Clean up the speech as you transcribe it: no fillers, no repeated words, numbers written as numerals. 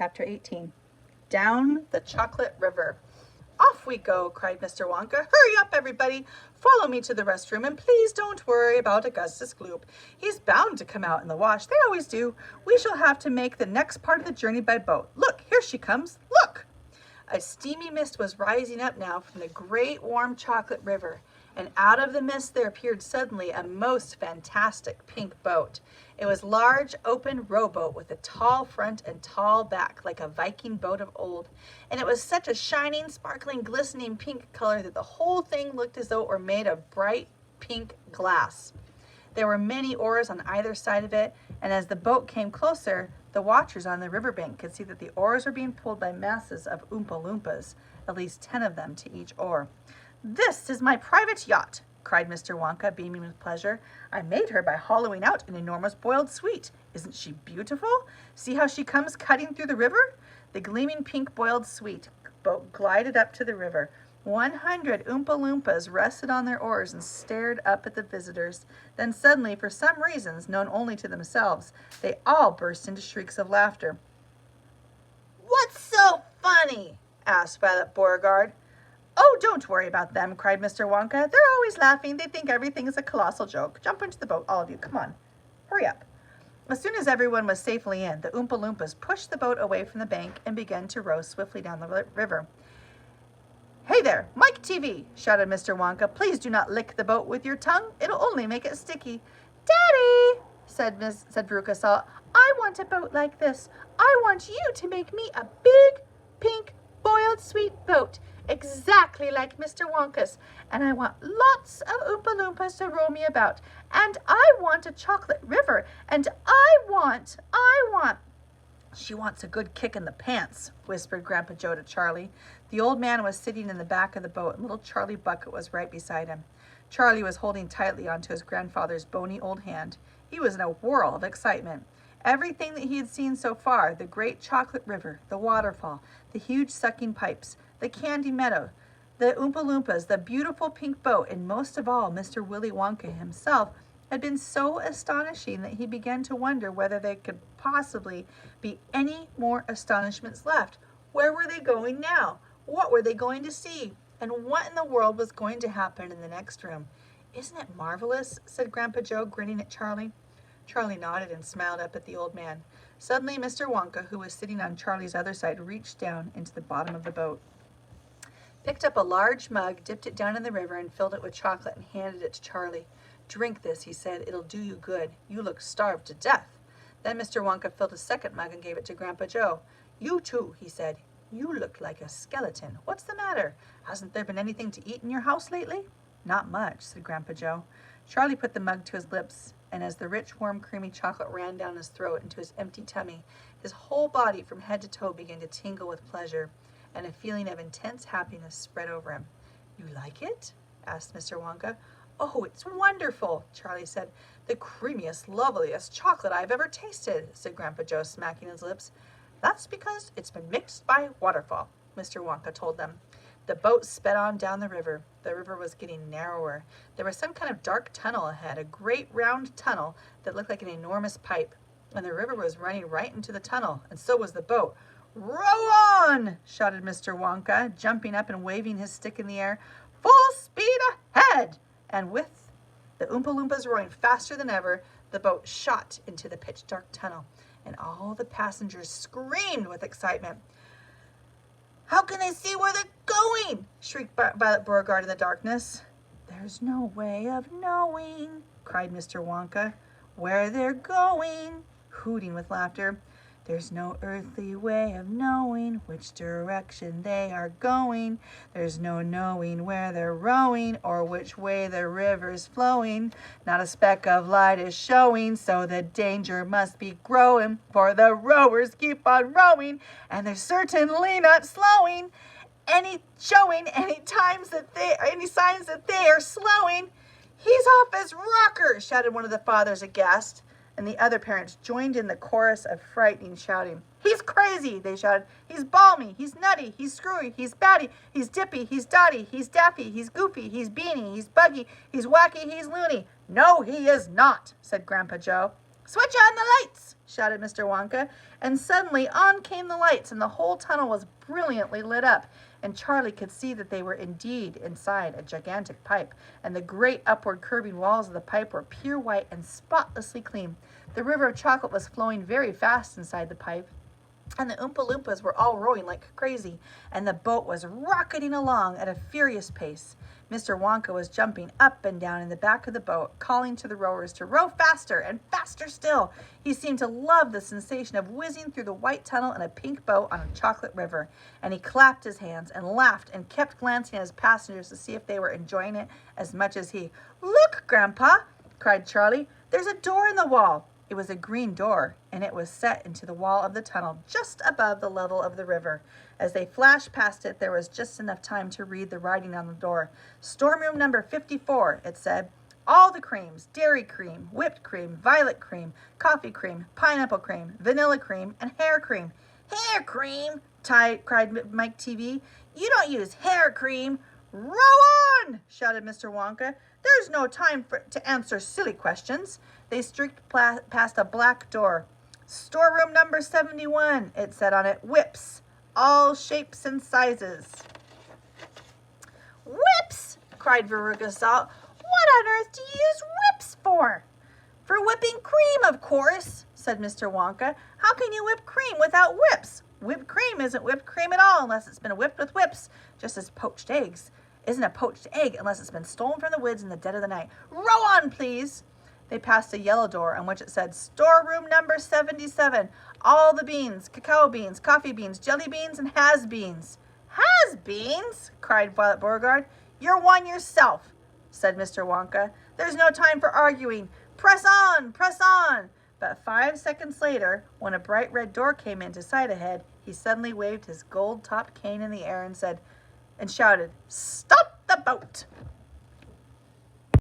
Chapter 18. Down the Chocolate River. Off we go, cried Mr. Wonka. Hurry up, everybody. Follow me to the restroom, and please don't worry about Augustus Gloop. He's bound to come out in the wash. They always do. We shall have to make the next part of the journey by boat. Look, here she comes. Look! A steamy mist was rising up now from the great warm chocolate river, and out of the mist there appeared suddenly a most fantastic pink boat. It was a large, open rowboat with a tall front and tall back, like a Viking boat of old, and it was such a shining, sparkling, glistening pink color that the whole thing looked as though it were made of bright pink glass. There were many oars on either side of it, and as the boat came closer, the watchers on the riverbank could see that the oars were being pulled by masses of Oompa Loompas, at least 10 of them to each oar. "This is my private yacht," cried Mr. Wonka, beaming with pleasure. "I made her by hollowing out an enormous boiled sweet. Isn't she beautiful? See how she comes cutting through the river?" The gleaming pink boiled sweet boat glided up to the river. 100 Oompa Loompas rested on their oars and stared up at the visitors. Then suddenly, for some reasons known only to themselves, they all burst into shrieks of laughter. "What's so funny?" asked Violet Beauregarde. "Oh, don't worry about them," cried Mr. Wonka. "They're always laughing. They think everything is a colossal joke. Jump into the boat, all of you. Come on. Hurry up." As soon as everyone was safely in, the Oompa Loompas pushed the boat away from the bank and began to row swiftly down the river. "Hey there, Mike TV!" shouted Mr. Wonka. "Please do not lick the boat with your tongue. It'll only make it sticky." "Daddy," said Veruca Salt, "I want a boat like this. I want you to make me a big, pink, boiled sweet boat, exactly like Mr. Wonka's, and I want lots of Oompa Loompas to row me about, and I want a chocolate river, and I want. "She wants a good kick in the pants," whispered Grandpa Joe to Charlie. The old man was sitting in the back of the boat, and little Charlie Bucket was right beside him. Charlie was holding tightly onto his grandfather's bony old hand. He was in a whirl of excitement. Everything that he had seen so far, the great chocolate river, the waterfall, the huge sucking pipes, the candy meadow, the Oompa Loompas, the beautiful pink boat, and most of all, Mr. Willy Wonka himself, had been so astonishing that he began to wonder whether there could possibly be any more astonishments left. Where were they going now? What were they going to see? And what in the world was going to happen in the next room? "Isn't it marvelous?" said Grandpa Joe, grinning at Charlie. Charlie nodded and smiled up at the old man. Suddenly, Mr. Wonka, who was sitting on Charlie's other side, reached down into the bottom of the boat, picked up a large mug, dipped it down in the river, and filled it with chocolate and handed it to Charlie. "Drink this," he said. "It'll do you good. You look starved to death." Then Mr. Wonka filled a second mug and gave it to Grandpa Joe. "You too," he said. "You look like a skeleton. What's the matter? Hasn't there been anything to eat in your house lately?" "Not much," said Grandpa Joe. Charlie put the mug to his lips, and as the rich, warm, creamy chocolate ran down his throat into his empty tummy, his whole body from head to toe began to tingle with pleasure, and a feeling of intense happiness spread over him. "You like it?" asked Mr. Wonka. "Oh, it's wonderful," Charlie said. "The creamiest, loveliest chocolate I've ever tasted," said Grandpa Joe, smacking his lips. "That's because it's been mixed by waterfall," Mr. Wonka told them. The boat sped on down the river. The river was getting narrower. There was some kind of dark tunnel ahead, a great round tunnel that looked like an enormous pipe, and the river was running right into the tunnel, and so was the boat. "Row on!" shouted Mr. Wonka, jumping up and waving his stick in the air. "Full speed ahead!" And with the Oompa Loompas rowing faster than ever, the boat shot into the pitch-dark tunnel, and all the passengers screamed with excitement. "How can they see where they're going?" shrieked Violet Beauregarde in the darkness. "There's no way of knowing," cried Mr. Wonka. "Where they're going," hooting with laughter. "There's no earthly way of knowing which direction they are going. There's no knowing where they're rowing or which way the river's flowing. Not a speck of light is showing, so the danger must be growing. For the rowers keep on rowing, and they're certainly not slowing. Any signs that they are slowing." "He's off his rocker!" shouted one of the fathers aghast, and the other parents joined in the chorus of frightening shouting. "He's crazy!" they shouted. "He's balmy, he's nutty, he's screwy, he's batty, he's dippy, he's dotty, he's daffy, he's goofy, he's beany, he's buggy, he's wacky, he's loony." "No, he is not," said Grandpa Joe. "Switch on the lights!" shouted Mr. Wonka, and suddenly on came the lights, and the whole tunnel was brilliantly lit up, and Charlie could see that they were indeed inside a gigantic pipe, and the great upward curving walls of the pipe were pure white and spotlessly clean. The river of chocolate was flowing very fast inside the pipe, and the Oompa Loompas were all rowing like crazy, and the boat was rocketing along at a furious pace. Mr. Wonka was jumping up and down in the back of the boat, calling to the rowers to row faster and faster still. He seemed to love the sensation of whizzing through the white tunnel in a pink boat on a chocolate river, and he clapped his hands and laughed and kept glancing at his passengers to see if they were enjoying it as much as he. "Look, Grandpa!" cried Charlie. "There's a door in the wall." It was a green door, and it was set into the wall of the tunnel just above the level of the river. As they flashed past it, there was just enough time to read the writing on the door. "Storeroom number 54, it said. "All the creams, dairy cream, whipped cream, violet cream, coffee cream, pineapple cream, vanilla cream, and hair cream." "Hair cream!" cried Mike TV. "You don't use hair cream." "Row on!" shouted Mr. Wonka. "There's no time to answer silly questions." They streaked past a black door. "Storeroom number 71, it said on it. "Whips, all shapes and sizes." "Whips!" cried Veruca Salt. "What on earth do you use whips for?" "For whipping cream, of course," said Mr. Wonka. "How can you whip cream without whips? Whipped cream isn't whipped cream at all unless it's been whipped with whips, just as poached eggs isn't a poached egg unless it's been stolen from the woods in the dead of the night. Row on, please." They passed a yellow door on which it said, "Storeroom number 77, all the beans, cacao beans, coffee beans, jelly beans, and has-beens." "Has-beens!" cried Violet Beauregard. "You're one yourself," said Mr. Wonka. "There's no time for arguing. Press on, press on." But 5 seconds later, when a bright red door came into sight ahead, he suddenly waved his gold-topped cane in the air and shouted, "Stop the boat!"